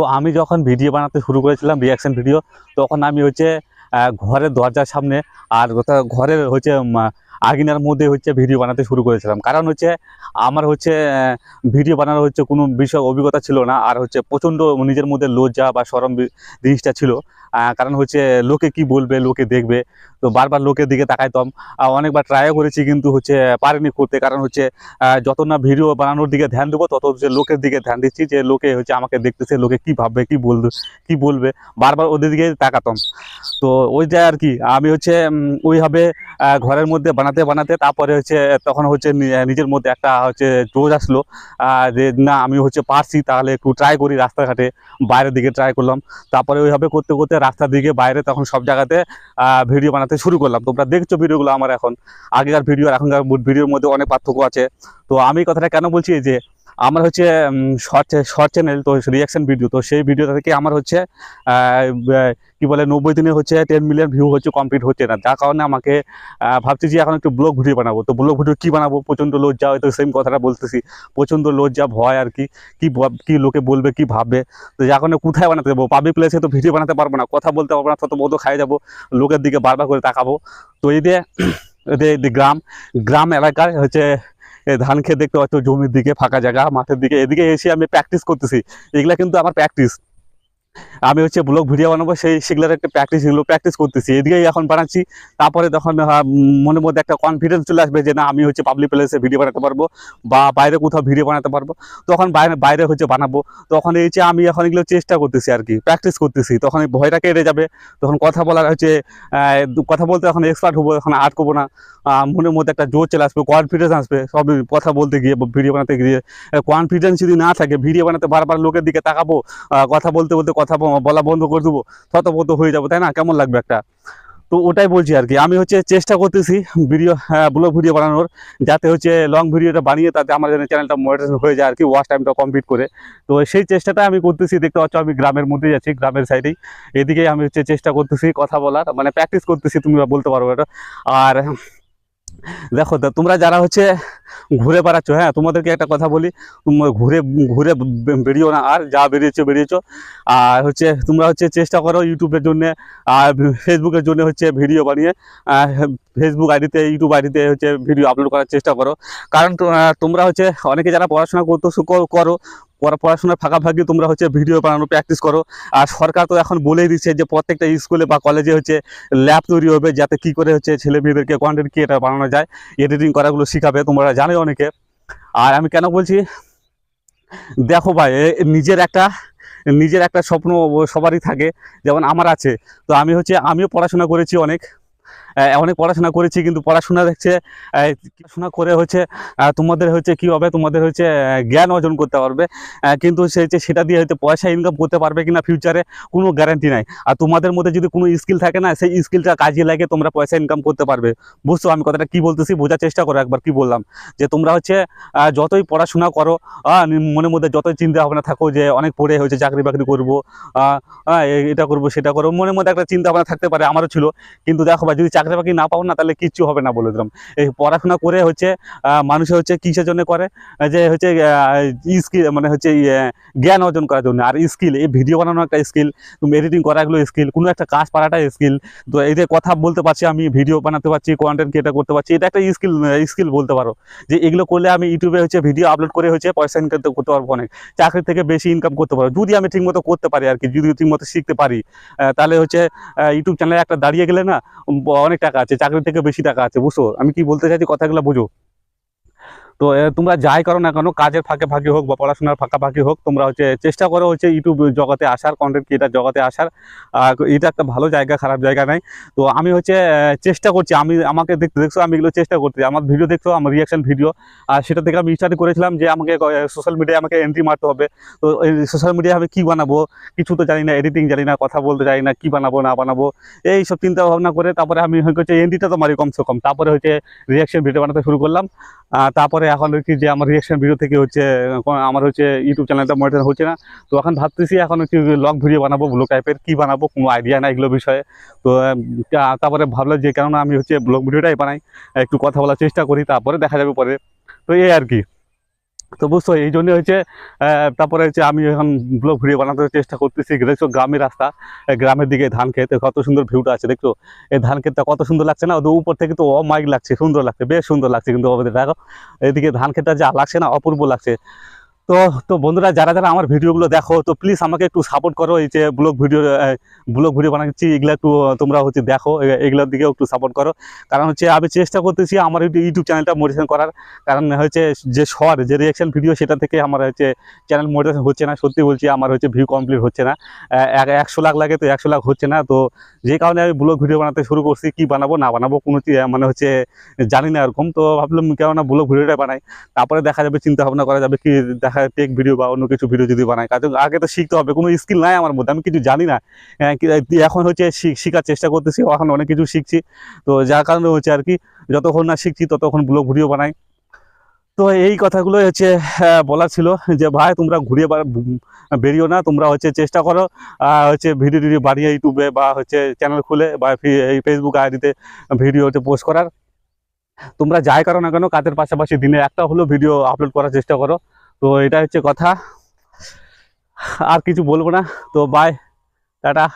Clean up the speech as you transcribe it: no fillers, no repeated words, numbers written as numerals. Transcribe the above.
তো আমি যখন ভিডিও বানাতে শুরু করেছিলাম রিয়াকশন ভিডিও, তখন আমি হচ্ছে ঘরের দরজার সামনে আর ঘরের হচ্ছে আঙিনার মধ্যে হচ্ছে ভিডিও বানাতে শুরু করেছিলাম। কারণ হচ্ছে আমার হচ্ছে ভিডিও বানানোর হচ্ছে কোনো বিষয় অভিজ্ঞতা ছিল না, আর হচ্ছে প্রচণ্ড নিজের মধ্যে লজ্জা বা শরম জিনিসটা ছিল। কারণ হচ্ছে লোকে কি বলবে, লোকে দেখবে, তো বারবার লোকের দিকে তাকাইতাম। অনেকবার ট্রাইও করেছি, কিন্তু হচ্ছে পারিনি করতে। কারণ হচ্ছে যত না ভিডিও বানানোর দিকে ধ্যান দেবো, তত হচ্ছে লোকের দিকে ধ্যান দিচ্ছি, যে লোকে হচ্ছে আমাকে দেখতেছে, লোকে কি ভাববে, কি বলবে, বারবার ওদের দিকে তাকাতাম। তো ওইটা আর কি আমি হচ্ছে ওইভাবে ঘরের মধ্যে বানাতে বানাতে তারপরে হচ্ছে তখন হচ্ছে নিজের মধ্যে একটা হচ্ছে জোশ আসলো, যে না আমি হচ্ছে পারছি, তাহলে একটু ট্রাই করি রাস্তাঘাটে, বাইরের দিকে ট্রাই করলাম। তারপরে ওইভাবে করতে করতে রাস্তার দিকে, বাইরে, তখন সব জায়গাতে ভিডিও বানাতে শুরু করলাম। তোমরা দেখছো ভিডিওগুলো আমার এখন, আগেকার ভিডিও আর এখনকার ভিডিওর মধ্যে অনেক পার্থক্য আছে। তো আমি কথাটা কেন বলছি, যে আমার হচ্ছে শর্ট চ্যানেল, তো রিয়াকশন ভিডিও, তো সেই ভিডিওটা থেকে আমার হচ্ছে কি বলে 90 দিনে হচ্ছে 10 মিলিয়ন ভিউ হচ্ছে কমপ্লিট হচ্ছে না, যার কারণে আমাকে ভাবছি যে এখন একটু ব্লগ ভিডিও বানাবো। তো ব্লগ ভিডিও কি বানাবো, প্রচণ্ড লজ্জা, হয়তো সেম কথাটা বলতেছি, প্রচণ্ড লজ্জা, ভয় আর কি, কি লোকে বলবে, কি ভাববে। তো যার কারণে কোথায় বানাতে যাবো, পাবলিক প্লেসে তো ভিডিও বানাতে পারবো না, কথা বলতে পারবো না, তত বোধ খাই যাবো, লোকের দিকে বারবার করে তাকাবো। তো এই দিয়ে গ্রাম এলাকায় হচ্ছে ধান খেত দেখতে পাচ্ছ, জমির দিকে, ফাঁকা জায়গা, মাঠের দিকে, এদিকে এসে আমি প্র্যাকটিস করতেছি। এগুলা কিন্তু আমার প্র্যাকটিস, আমি হচ্ছে ব্লগ ভিডিও বানাবো, সেগুলোর একটা প্র্যাকটিস করতেছি, এদিকেই এখন বানাচ্ছি। তারপরে তখন মনের মধ্যে একটা কনফিডেন্স চলে আসবে, যে না আমি হচ্ছে পাবলিক প্লেসে ভিডিও বানাতে পারবো, বা বাইরে কোথাও ভিডিও বানাতে পারবো, তখন বাইরে হচ্ছে বানাবো। তখন এই যে আমি এখন এগুলো চেষ্টা করতেছি আর কি, প্র্যাকটিস করতেছি, তখন এই ভয়টা কেটে যাবে। তখন কথা বলার হচ্ছে কথা বলতে এখন এক্সপার্ট হবো, এখন আটকবো না। মনের মধ্যে একটা জোর চলে আসবে, কনফিডেন্স আসবে, সব কথা বলতে গিয়ে, ভিডিও বানাতে গিয়ে। কনফিডেন্স যদি না থাকে, ভিডিও বানাতে বারবার লোকের দিকে তাকাবো, কথা বলতে বলতে কথা বলা বন্ধ করে দেবো, থতমত হয়ে যাবো, তাই না? কেমন লাগবে একটা? তো ওটাই বলছি আর কি, আমি হচ্ছে চেষ্টা করতেছি ব্লগ ভিডিও বানানোর, যাতে হচ্ছে লং ভিডিওটা বানিয়ে তাতে আমার চ্যানেলটা মনিটাইজেশন হয়ে যায় আর কি, ওয়াচ টাইমটা কমপ্লিট করে। তো সেই চেষ্টাটা আমি করতেছি। দেখতে পাচ্ছ আমি গ্রামের মধ্যে যাচ্ছি, গ্রামের সাইডেই, এদিকেই আমি হচ্ছে চেষ্টা করতেছি কথা বলার, মানে প্র্যাকটিস করতেছি, তুমি বলতে পারবো এটা। আর দেখো, তোমরা যারা হচ্ছে ঘুরে বেড়াচ্ছ, হ্যাঁ, তোমাদেরকে একটা কথা বলি, তোমরা ঘুরে ঘুরে বেরিও না, আর যা বেরিয়েছো। আর হচ্ছে তোমরা হচ্ছে চেষ্টা করো ইউটিউবের জন্য আর ফেসবুকের জন্য হচ্ছে ভিডিও বানিয়ে ফেসবুক আইডিতে, ইউটিউব আইডিতে হচ্ছে ভিডিও আপলোড করার চেষ্টা করো। কারণ তোমরা হচ্ছে অনেকে যারা পড়াশোনা করো, পড়াশোনার ফাঁকাফাঁকি তোমরা হচ্ছে ভিডিও বানানো প্র্যাকটিস করো। আর সরকার তো এখন বলেই দিচ্ছে যে প্রত্যেকটা স্কুলে বা কলেজে হচ্ছে ল্যাব তৈরি হবে, যাতে কি করে হচ্ছে ছেলে মেয়েদেরকে কন্টেন্ট ক্রিয়েটার বানানো যায়, এডিটিং করাগুলো শিখাবে, তোমরা জানো অনেকে। আর আমি কেন বলছি, দেখো ভাই, নিজের একটা স্বপ্ন সবারই থাকে, যেমন আমার আছে। তো আমিও পড়াশোনা করেছি, অনেক পড়াশোনা করেছি, কিন্তু পড়াশোনা করে হচ্ছে তোমাদের হচ্ছে কি হবে, তোমাদের হচ্ছে জ্ঞান অর্জন করতে পারবে, কিন্তু সেটা দিয়ে হয়তো পয়সা ইনকাম করতে পারবে কিনা ফিউচারে কোনো গ্যারান্টি নাই। আর তোমাদের মধ্যে যদি কোনো স্কিল থাকে না, সেই স্কিলটা কাজে লাগে তোমরা পয়সা ইনকাম করতে পারবে। বুঝছো আমি কথাটা কি বলতেছি? বোঝার চেষ্টা করো একবার, কি বললাম, যে তোমরা হচ্ছে যতই পড়াশোনা করো, মনের মধ্যে যতই চিন্তা ভাবনা থাকো যে অনেক পড়ে হচ্ছে চাকরি বাকরি করবো, এটা করবো সেটা করবো, মনের মধ্যে একটা চিন্তা ভাবনা থাকতে পারে, আমারও ছিল। কিন্তু দেখো ভাই, যদি চাকরি বাকরি না পাও না, তাহলে কিচ্ছু হবে না, বলে দিলাম। এই পড়াশোনা করে হচ্ছে মানুষের হচ্ছে কিসের জন্য করে, যে হচ্ছে স্কিল, মানে হচ্ছে জ্ঞান অর্জন করার জন্য। আর স্কিল, এই ভিডিও বানানো একটা স্কিল, তুমি এডিটিং করা, এগুলো স্কিল, কোনো একটা কাজ পারাটা স্কিল। তো এই যে কথা বলতে পারছি, আমি ভিডিও বানাতে পারছি, কন্টেন্ট ক্রিয়েট করতে পারছি, এটা একটা স্কিল বলতে পারো। যে এগুলো করলে আমি ইউটিউবে হচ্ছে ভিডিও আপলোড করে হচ্ছে পয়সা ইনকাম করতে পারবো, অনেক চাকরির থেকে বেশি ইনকাম করতে পারবো, যদি আমি ঠিকমতো করতে পারি আর কি, যদি ঠিকমতো শিখতে পারি। তাহলে হচ্ছে ইউটিউব চ্যানেলে একটা দাঁড়িয়ে গেলে না, অনেক টাকা আছে, চাকরি থেকে বেশি টাকা আছে। বুঝছো আমি কি বলতে চাইছি, কথাগুলো বুঝো। তো তোমরা যাই করো না কেন, কাজের ফাঁকে ফাঁকে হোক বা পড়াশোনার ফাঁকি হোক, তোমরা হচ্ছে চেষ্টা করো হচ্ছে ইউটিউব জগতে আসার, কন্টেন্ট ক্রিয়েটার জগতে আসার। এটা একটা ভালো জায়গা, খারাপ জায়গা নাই। তো আমি হচ্ছে চেষ্টা করছি, আমাকে দেখছো, আমি এগুলো চেষ্টা করছি, আমার ভিডিও দেখছো, আমার রিয়াকশন ভিডিও। আর সেটা থেকে আমি স্টার্ট করেছিলাম যে আমাকে সোশ্যাল মিডিয়ায় আমাকে এন্ট্রি মারতে হবে। তো এই সোশ্যাল মিডিয়ায় আমি কী বানাবো, কিছু তো জানি না, এডিটিং জানি না, কথা বলতে জানি না, কী বানাবো না বানাবো, এই সব চিন্তা ভাবনা করে তারপরে আমি হচ্ছে এন্ট্রিটা তো মারি কমসে কম, তারপরে হচ্ছে রিয়াকশন ভিডিও বানাতে শুরু করলাম। তারপরে এখন কি, যে আমার রিয়াকশন ভিডিও থেকে হচ্ছে আমার হচ্ছে ইউটিউব চ্যানেলটা মনিটাইজেশন হচ্ছে না। তো এখন ভাবতেছি এখন হচ্ছে লং ভিডিও বানাবো, ব্লগ টাইপের, কী বানাবো কোনো আইডিয়া নাই এগুলো বিষয়ে। তো তারপরে ভাবলাম যে কেননা আমি হচ্ছে ব্লগ ভিডিওটাই বানাই, একটু কথা বলার চেষ্টা করি, তারপরে দেখা যাবে পরে। তো এই আর কি। তো বুঝছো এই জন্য হচ্ছে তারপরে হচ্ছে আমি এখন ব্লগ ভিডিও বানাতে চেষ্টা করতেছি। দেখছো গ্রামের রাস্তা, গ্রামের দিকে ধান খেতে কত সুন্দর ভিউটা আছে দেখছো। এই ধান ক্ষেতটা কত সুন্দর লাগছে না, ওদের উপর থেকে তো অমাইক লাগছে, সুন্দর লাগছে, বেশ সুন্দর লাগছে। কিন্তু ওদের দেখো এদিকে ধান ক্ষেতটা যা লাগছে না, অপূর্ব লাগছে। তো তো বন্ধুরা, যারা যারা আমার ভিডিওগুলো দেখো, তো প্লিজ আমাকে একটু সাপোর্ট করো। এই যে ব্লগ ভিডিও বানাচ্ছি, এগুলো একটু তোমরা হচ্ছে দেখো, এগুলোর দিকে একটু সাপোর্ট করো। কারণ হচ্ছে আমি চেষ্টা করতেছি আমার ইউটিউব চ্যানেলটা মোটিভেশন করার। কারণ হচ্ছে যে শর্ট যে রিয়াকশন ভিডিও, সেটা থেকে আমার হচ্ছে চ্যানেল মোটিভেশন হচ্ছে না। সত্যি বলছি, আমার হচ্ছে ভিউ কমপ্লিট হচ্ছে না। 100 লাখ লাগে, তো 100 লাখ হচ্ছে না। তো যে কারণে আমি ব্লগ ভিডিও বানাতে শুরু করছি। কি বানাবো না বানাবো কোনো মানে হচ্ছে জানি না এরকম। তো ভাবলাম কেননা ব্লগ ভিডিওটা বানাই, তারপরে দেখা যাবে, চিন্তা ভাবনা করা যাবে কি দেখা টেক ভিডিও বা অন্য কিছু ভিডিও যদি বানাই। কারণ আগে তো শিখতে হবে, কোনো স্কিল নাই আমার মধ্যে, আমি কিছু জানি না। এখন হচ্ছে শেখার চেষ্টা করতেছি, এখন অনেক কিছু শিখছি। তো যার কারণে হচ্ছে আর কি, যতক্ষণ না শিখছি ততক্ষণ ব্লগ ভিডিও বানাই। তো এই কথাগুলো হচ্ছে বলার ছিল, যে ভাই তোমরা ঘুরিয়ে বেরিও না, তোমরা হচ্ছে চেষ্টা করো হচ্ছে ভিডিও টিডিও বানিয়ে ইউটিউবে বা হচ্ছে চ্যানেল খুলে বা এই ফেসবুক আইডিতে ভিডিও হচ্ছে পোস্ট করার। তোমরা যাই করো না কেন, কাজের পাশাপাশি দিনে একটা হলেও ভিডিও আপলোড করার চেষ্টা করো। তো এটা হচ্ছে কথা, আর কিছু বলবো না। তো বাই, টাটা।